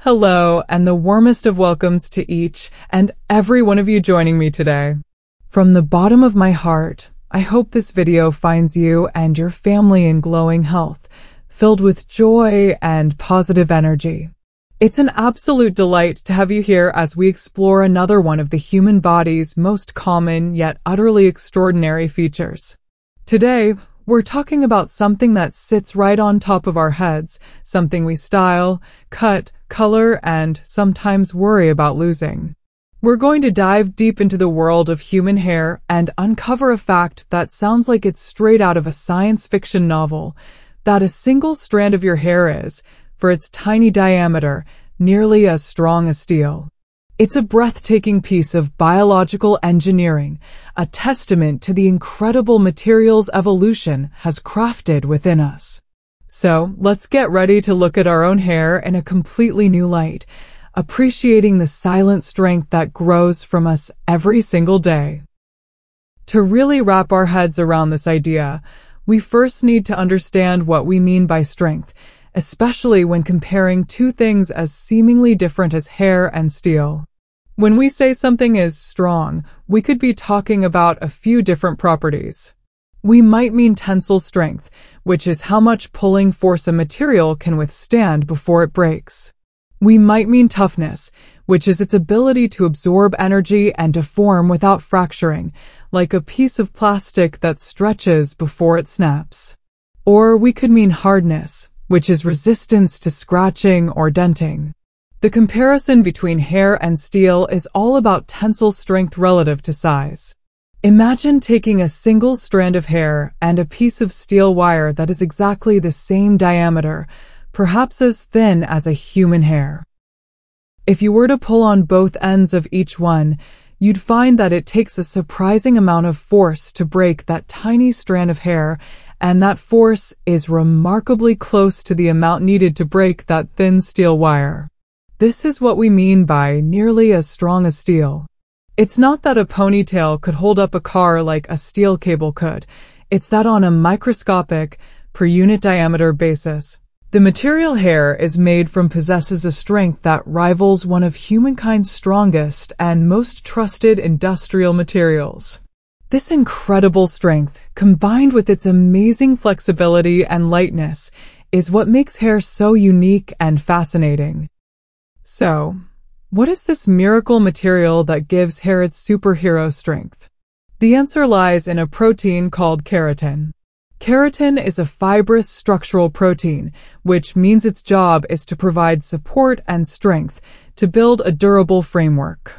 Hello, and the warmest of welcomes to each and every one of you joining me today. From the bottom of my heart, I hope this video finds you and your family in glowing health, filled with joy and positive energy. It's an absolute delight to have you here as we explore another one of the human body's most common yet utterly extraordinary features. Today, we're talking about something that sits right on top of our heads, something we style, cut, color, and sometimes worry about losing. We're going to dive deep into the world of human hair and uncover a fact that sounds like it's straight out of a science fiction novel, that a single strand of your hair is, for its tiny diameter, nearly as strong as steel. It's a breathtaking piece of biological engineering, a testament to the incredible materials evolution has crafted within us. So, let's get ready to look at our own hair in a completely new light, appreciating the silent strength that grows from us every single day. To really wrap our heads around this idea, we first need to understand what we mean by strength, especially when comparing two things as seemingly different as hair and steel. When we say something is strong, we could be talking about a few different properties. We might mean tensile strength, which is how much pulling force a material can withstand before it breaks. We might mean toughness, which is its ability to absorb energy and deform without fracturing, like a piece of plastic that stretches before it snaps. Or we could mean hardness, which is resistance to scratching or denting. The comparison between hair and steel is all about tensile strength relative to size. Imagine taking a single strand of hair and a piece of steel wire that is exactly the same diameter, perhaps as thin as a human hair. If you were to pull on both ends of each one, you'd find that it takes a surprising amount of force to break that tiny strand of hair, and that force is remarkably close to the amount needed to break that thin steel wire. This is what we mean by nearly as strong as steel. It's not that a ponytail could hold up a car like a steel cable could. It's that on a microscopic, per unit diameter basis, the material hair is made from possesses a strength that rivals one of humankind's strongest and most trusted industrial materials. This incredible strength, combined with its amazing flexibility and lightness, is what makes hair so unique and fascinating. So, what is this miracle material that gives hair its superhero strength? The answer lies in a protein called keratin. Keratin is a fibrous structural protein, which means its job is to provide support and strength to build a durable framework.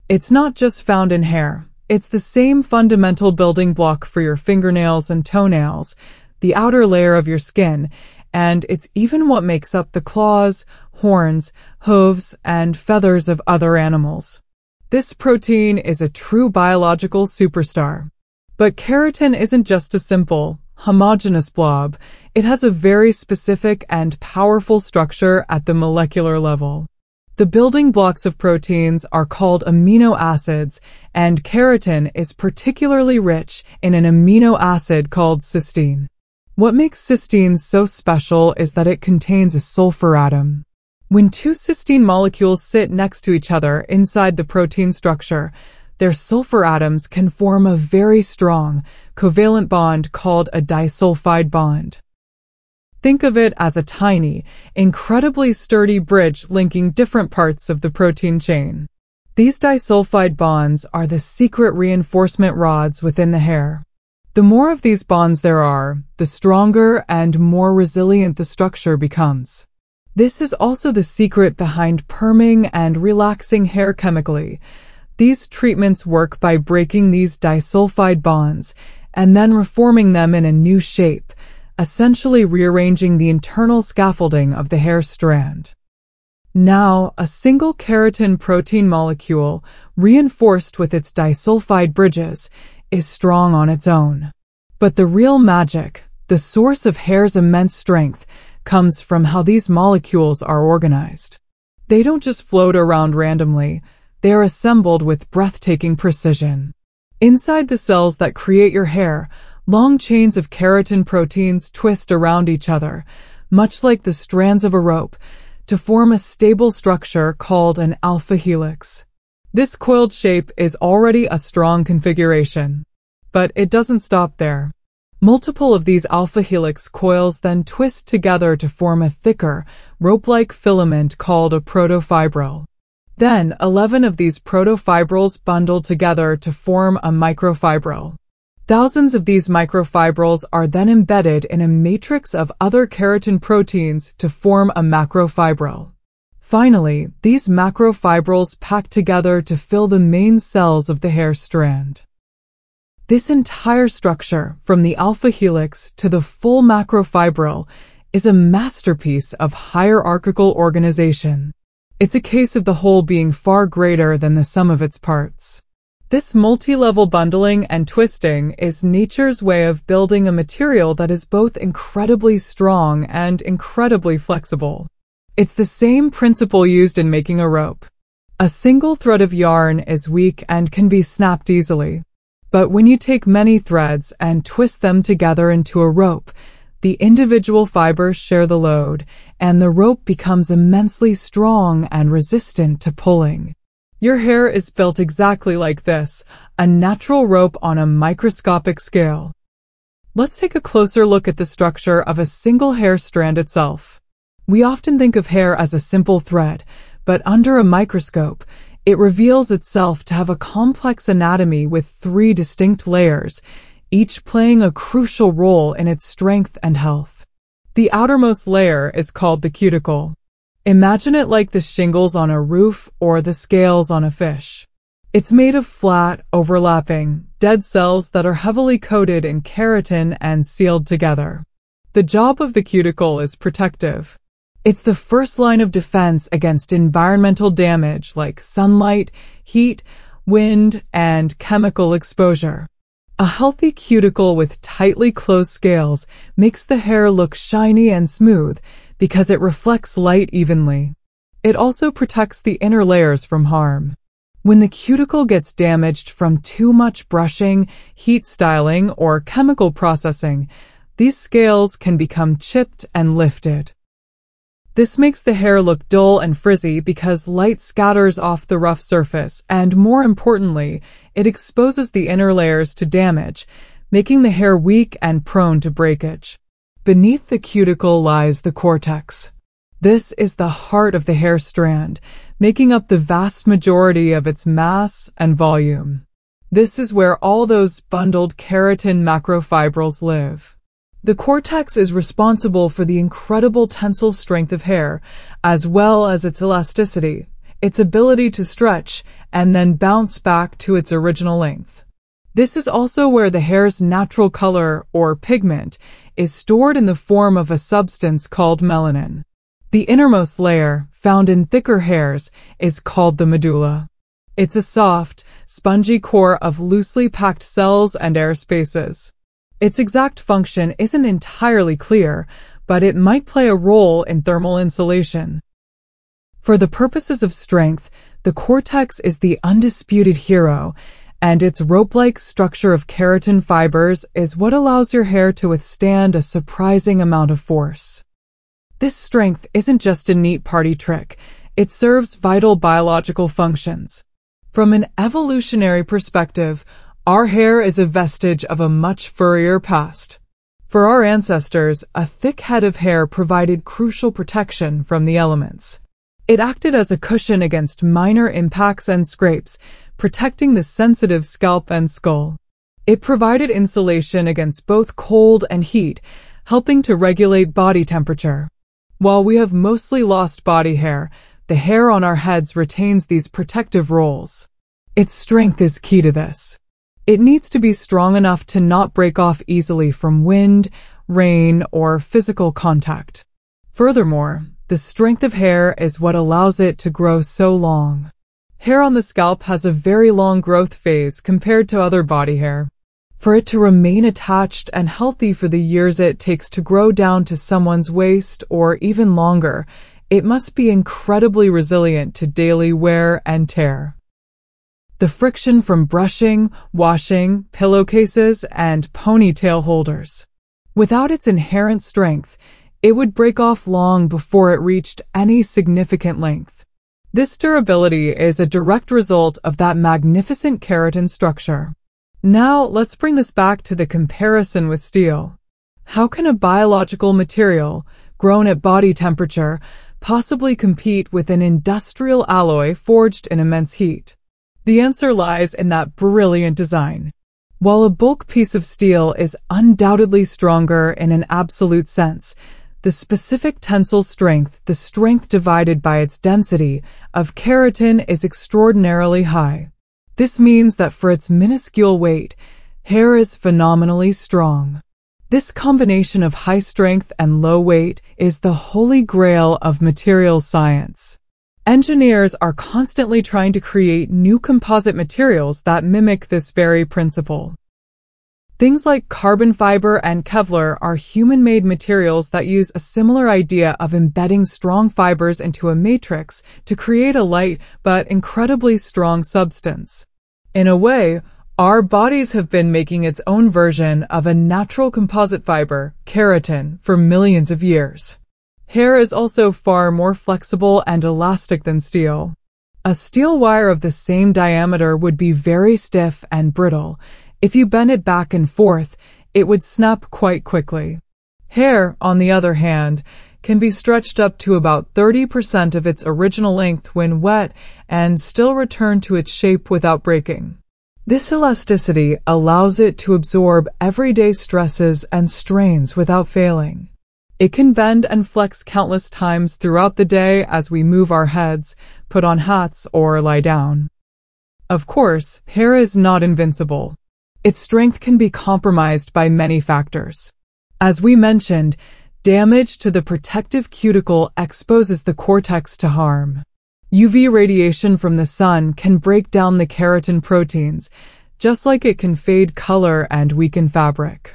It's not just found in hair. It's the same fundamental building block for your fingernails and toenails, the outer layer of your skin, and it's even what makes up the claws, horns, hooves, and feathers of other animals. This protein is a true biological superstar. But keratin isn't just a simple, homogeneous blob. It has a very specific and powerful structure at the molecular level. The building blocks of proteins are called amino acids, and keratin is particularly rich in an amino acid called cysteine. What makes cysteine so special is that it contains a sulfur atom. When two cysteine molecules sit next to each other inside the protein structure, their sulfur atoms can form a very strong, covalent bond called a disulfide bond. Think of it as a tiny, incredibly sturdy bridge linking different parts of the protein chain. These disulfide bonds are the secret reinforcement rods within the hair. The more of these bonds there are, the stronger and more resilient the structure becomes. This is also the secret behind perming and relaxing hair chemically. These treatments work by breaking these disulfide bonds and then reforming them in a new shape, essentially rearranging the internal scaffolding of the hair strand. Now, a single keratin protein molecule, reinforced with its disulfide bridges, is strong on its own. But the real magic, the source of hair's immense strength, comes from how these molecules are organized. They don't just float around randomly, they are assembled with breathtaking precision. Inside the cells that create your hair, long chains of keratin proteins twist around each other, much like the strands of a rope, to form a stable structure called an alpha helix. This coiled shape is already a strong configuration, but it doesn't stop there. Multiple of these alpha helix coils then twist together to form a thicker, rope-like filament called a protofibril. Then 11 of these protofibrils bundle together to form a microfibril. Thousands of these microfibrils are then embedded in a matrix of other keratin proteins to form a macrofibril. Finally, these macrofibrils pack together to fill the main cells of the hair strand. This entire structure, from the alpha helix to the full macrofibril, is a masterpiece of hierarchical organization. It's a case of the whole being far greater than the sum of its parts. This multi-level bundling and twisting is nature's way of building a material that is both incredibly strong and incredibly flexible. It's the same principle used in making a rope. A single thread of yarn is weak and can be snapped easily. But when you take many threads and twist them together into a rope, the individual fibers share the load, and the rope becomes immensely strong and resistant to pulling. Your hair is built exactly like this, a natural rope on a microscopic scale. Let's take a closer look at the structure of a single hair strand itself. We often think of hair as a simple thread, but under a microscope, it reveals itself to have a complex anatomy with 3 distinct layers, each playing a crucial role in its strength and health. The outermost layer is called the cuticle. Imagine it like the shingles on a roof or the scales on a fish. It's made of flat, overlapping, dead cells that are heavily coated in keratin and sealed together. The job of the cuticle is protective. It's the first line of defense against environmental damage like sunlight, heat, wind, and chemical exposure. A healthy cuticle with tightly closed scales makes the hair look shiny and smooth because it reflects light evenly. It also protects the inner layers from harm. When the cuticle gets damaged from too much brushing, heat styling, or chemical processing, these scales can become chipped and lifted. This makes the hair look dull and frizzy because light scatters off the rough surface, and more importantly, it exposes the inner layers to damage, making the hair weak and prone to breakage. Beneath the cuticle lies the cortex. This is the heart of the hair strand, making up the vast majority of its mass and volume. This is where all those bundled keratin macrofibrils live. The cortex is responsible for the incredible tensile strength of hair, as well as its elasticity, its ability to stretch, and then bounce back to its original length. This is also where the hair's natural color, or pigment, is stored in the form of a substance called melanin. The innermost layer, found in thicker hairs, is called the medulla. It's a soft, spongy core of loosely packed cells and air spaces. Its exact function isn't entirely clear, but it might play a role in thermal insulation. For the purposes of strength, the cortex is the undisputed hero, and its rope-like structure of keratin fibers is what allows your hair to withstand a surprising amount of force. This strength isn't just a neat party trick, it serves vital biological functions. From an evolutionary perspective, our hair is a vestige of a much furrier past. For our ancestors, a thick head of hair provided crucial protection from the elements. It acted as a cushion against minor impacts and scrapes, protecting the sensitive scalp and skull. It provided insulation against both cold and heat, helping to regulate body temperature. While we have mostly lost body hair, the hair on our heads retains these protective roles. Its strength is key to this. It needs to be strong enough to not break off easily from wind, rain, or physical contact. Furthermore, the strength of hair is what allows it to grow so long. Hair on the scalp has a very long growth phase compared to other body hair. For it to remain attached and healthy for the years it takes to grow down to someone's waist or even longer, it must be incredibly resilient to daily wear and tear. The friction from brushing, washing, pillowcases, and ponytail holders. Without its inherent strength, it would break off long before it reached any significant length. This durability is a direct result of that magnificent keratin structure. Now, let's bring this back to the comparison with steel. How can a biological material, grown at body temperature, possibly compete with an industrial alloy forged in immense heat? The answer lies in that brilliant design. While a bulk piece of steel is undoubtedly stronger in an absolute sense, the specific tensile strength, the strength divided by its density, of keratin is extraordinarily high. This means that for its minuscule weight, hair is phenomenally strong. This combination of high strength and low weight is the holy grail of materials science. Engineers are constantly trying to create new composite materials that mimic this very principle. Things like carbon fiber and Kevlar are human-made materials that use a similar idea of embedding strong fibers into a matrix to create a light but incredibly strong substance. In a way, our bodies have been making its own version of a natural composite fiber, keratin, for millions of years. Hair is also far more flexible and elastic than steel. A steel wire of the same diameter would be very stiff and brittle. If you bent it back and forth, it would snap quite quickly. Hair, on the other hand, can be stretched up to about 30% of its original length when wet and still return to its shape without breaking. This elasticity allows it to absorb everyday stresses and strains without failing. It can bend and flex countless times throughout the day as we move our heads, put on hats, or lie down. Of course, hair is not invincible. Its strength can be compromised by many factors. As we mentioned, damage to the protective cuticle exposes the cortex to harm. UV radiation from the sun can break down the keratin proteins, just like it can fade color and weaken fabric.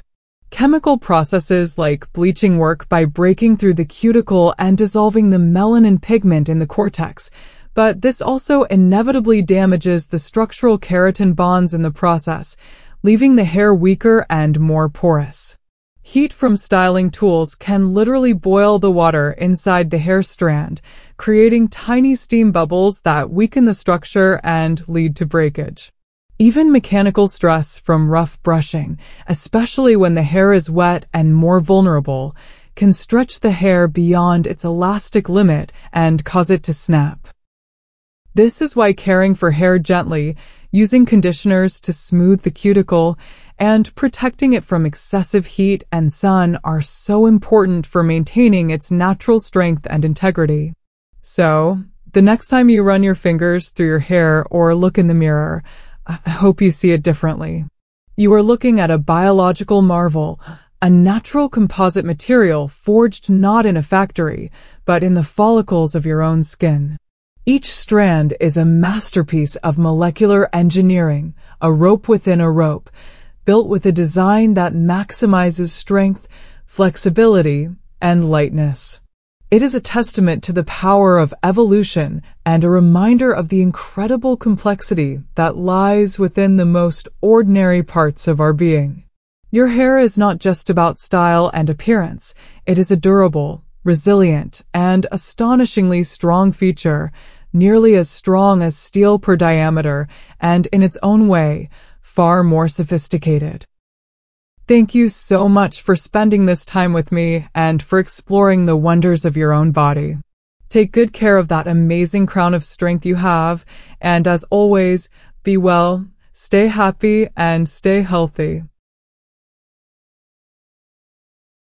Chemical processes like bleaching work by breaking through the cuticle and dissolving the melanin pigment in the cortex, but this also inevitably damages the structural keratin bonds in the process, leaving the hair weaker and more porous. Heat from styling tools can literally boil the water inside the hair strand, creating tiny steam bubbles that weaken the structure and lead to breakage. Even mechanical stress from rough brushing, especially when the hair is wet and more vulnerable, can stretch the hair beyond its elastic limit and cause it to snap. This is why caring for hair gently, using conditioners to smooth the cuticle, and protecting it from excessive heat and sun are so important for maintaining its natural strength and integrity. So, the next time you run your fingers through your hair or look in the mirror, I hope you see it differently. You are looking at a biological marvel, a natural composite material forged not in a factory, but in the follicles of your own skin. Each strand is a masterpiece of molecular engineering, a rope within a rope, built with a design that maximizes strength, flexibility, and lightness. It is a testament to the power of evolution and a reminder of the incredible complexity that lies within the most ordinary parts of our being. Your hair is not just about style and appearance. It is a durable, resilient, and astonishingly strong feature, nearly as strong as steel per diameter, and in its own way, far more sophisticated. Thank you so much for spending this time with me and for exploring the wonders of your own body. Take good care of that amazing crown of strength you have, and as always, be well, stay happy, and stay healthy.